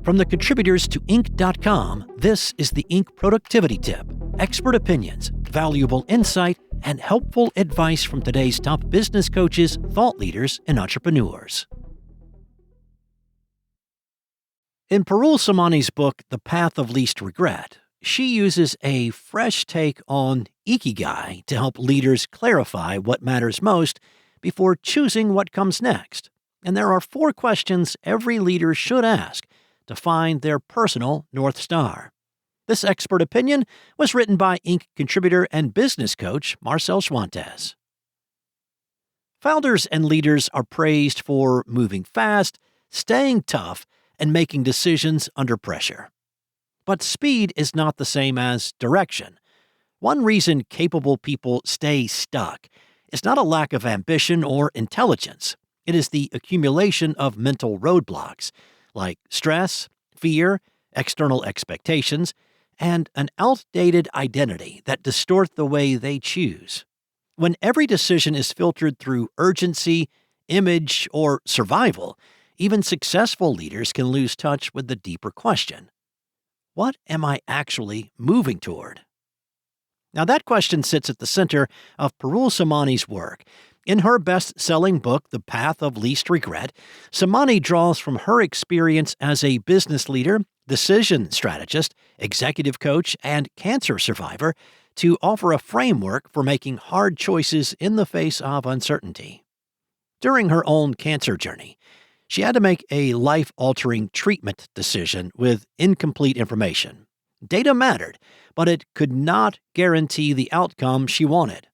From the contributors to Inc.com, this is the Inc. Productivity Tip. Expert opinions, valuable insight, and helpful advice from today's top business coaches, thought leaders, and entrepreneurs. In Parul Somani's book, The Path of Least Regret, she uses a fresh take on ikigai to help leaders clarify what matters most before choosing what comes next. And there are 4 questions every leader should ask to find their personal North Star. This expert opinion was written by Inc. contributor and business coach Marcel Schwantes. Founders and leaders are praised for moving fast, staying tough, and making decisions under pressure. But speed is not the same as direction. One reason capable people stay stuck is not a lack of ambition or intelligence. It is the accumulation of mental roadblocks, like stress, fear, external expectations, and an outdated identity that distort the way they choose. When every decision is filtered through urgency, image, or survival, even successful leaders can lose touch with the deeper question: what am I actually moving toward? Now, that question sits at the center of Parul Somani's work. In her best-selling book, The Path of Least Regret, Somani draws from her experience as a business leader, decision strategist, executive coach, and cancer survivor to offer a framework for making hard choices in the face of uncertainty. During her own cancer journey, she had to make a life-altering treatment decision with incomplete information. Data mattered, but it could not guarantee the outcome she wanted.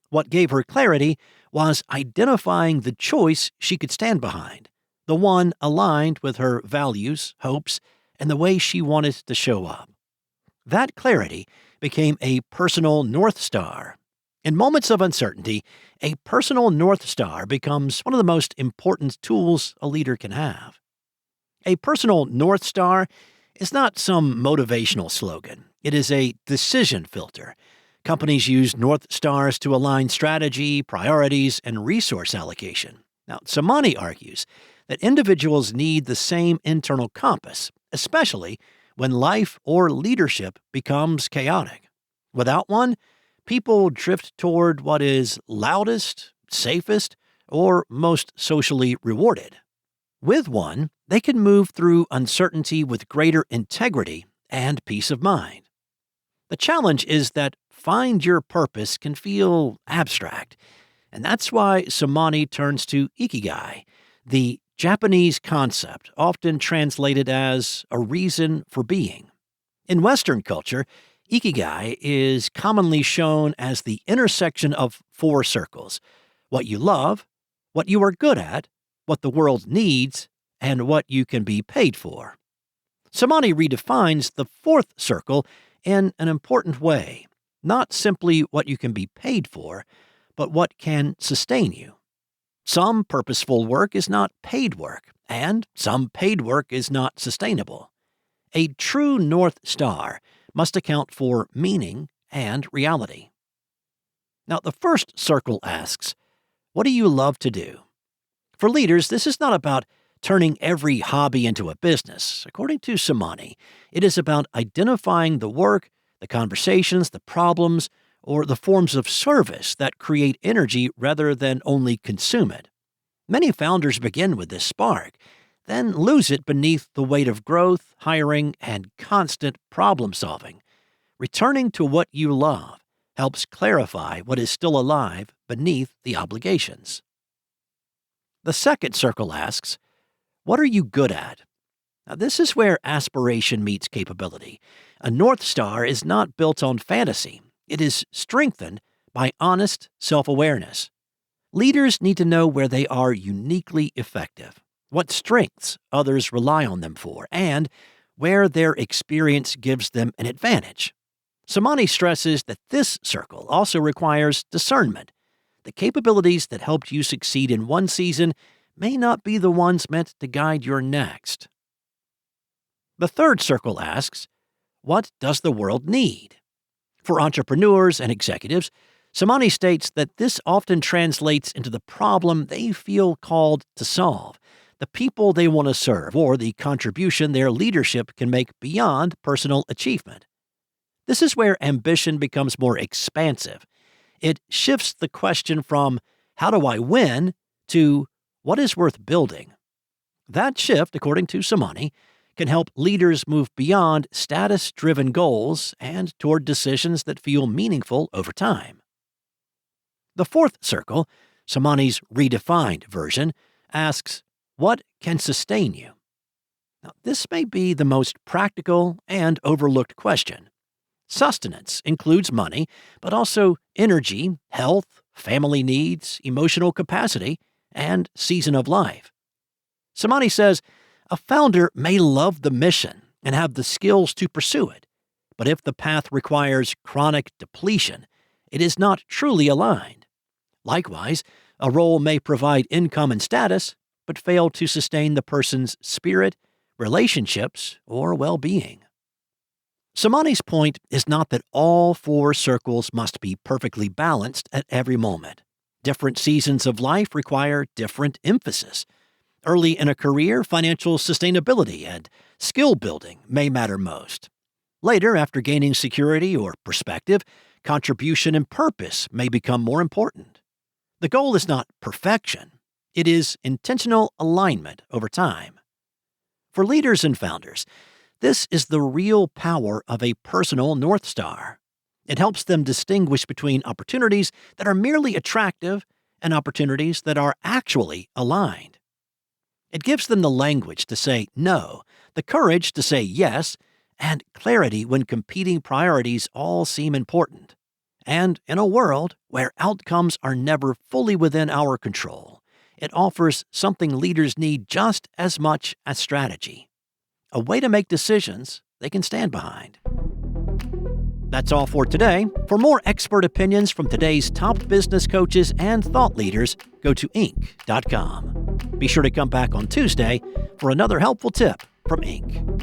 What gave her clarity was identifying the choice she could stand behind, the one aligned with her values, hopes, and the way she wanted to show up. That clarity became a personal North Star. In moments of uncertainty, a personal North Star becomes one of the most important tools a leader can have. A personal North Star is not some motivational slogan. It is a decision filter. Companies use North Stars to align strategy, priorities, and resource allocation. Now, Somani argues that individuals need the same internal compass, especially when life or leadership becomes chaotic. Without one, people drift toward what is loudest, safest, or most socially rewarded. With one, they can move through uncertainty with greater integrity and peace of mind. The challenge is that find your purpose can feel abstract, and that's why Somani turns to ikigai, the Japanese concept often translated as a reason for being. In Western culture, ikigai is commonly shown as the intersection of 4 circles: what you love, what you are good at, what the world needs, and what you can be paid for. Somani redefines the 4th circle in an important way, not simply what you can be paid for, but what can sustain you. Some purposeful work is not paid work, and some paid work is not sustainable. A true North Star must account for meaning and reality. Now, the first circle asks, what do you love to do? For leaders, this is not about turning every hobby into a business. According to Somani, it is about identifying the work, the conversations, the problems, or the forms of service that create energy rather than only consume it. Many founders begin with this spark, then lose it beneath the weight of growth, hiring, and constant problem solving. Returning to what you love helps clarify what is still alive beneath the obligations. The second circle asks, what are you good at? Now, this is where aspiration meets capability. A North Star is not built on fantasy. It is strengthened by honest self-awareness. Leaders need to know where they are uniquely effective, what strengths others rely on them for, and where their experience gives them an advantage. Somani stresses that this circle also requires discernment. The capabilities that helped you succeed in one season may not be the ones meant to guide your next. The third circle asks, what does the world need? For entrepreneurs and executives, Somani states that this often translates into the problem they feel called to solve, the people they want to serve, or the contribution their leadership can make beyond personal achievement. This is where ambition becomes more expansive. It shifts the question from, how do I win, to what is worth building? That shift, according to Somani, can help leaders move beyond status-driven goals and toward decisions that feel meaningful over time. The fourth circle, Somani's redefined version, asks, what can sustain you? Now, this may be the most practical and overlooked question. Sustenance includes money, but also energy, health, family needs, emotional capacity, and season of life. Somani says, a founder may love the mission and have the skills to pursue it, but if the path requires chronic depletion, it is not truly aligned. Likewise, a role may provide income and status, but fail to sustain the person's spirit, relationships, or well-being. Somani's point is not that all four circles must be perfectly balanced at every moment. Different seasons of life require different emphasis. Early in a career, financial sustainability and skill building may matter most. Later, after gaining security or perspective, contribution and purpose may become more important. The goal is not perfection. It is intentional alignment over time. For leaders and founders, this is the real power of a personal North Star. It helps them distinguish between opportunities that are merely attractive and opportunities that are actually aligned. It gives them the language to say no, the courage to say yes, and clarity when competing priorities all seem important. And in a world where outcomes are never fully within our control, it offers something leaders need just as much as strategy. A way to make decisions they can stand behind. That's all for today. For more expert opinions from today's top business coaches and thought leaders, go to Inc.com. Be sure to come back on Tuesday for another helpful tip from Inc.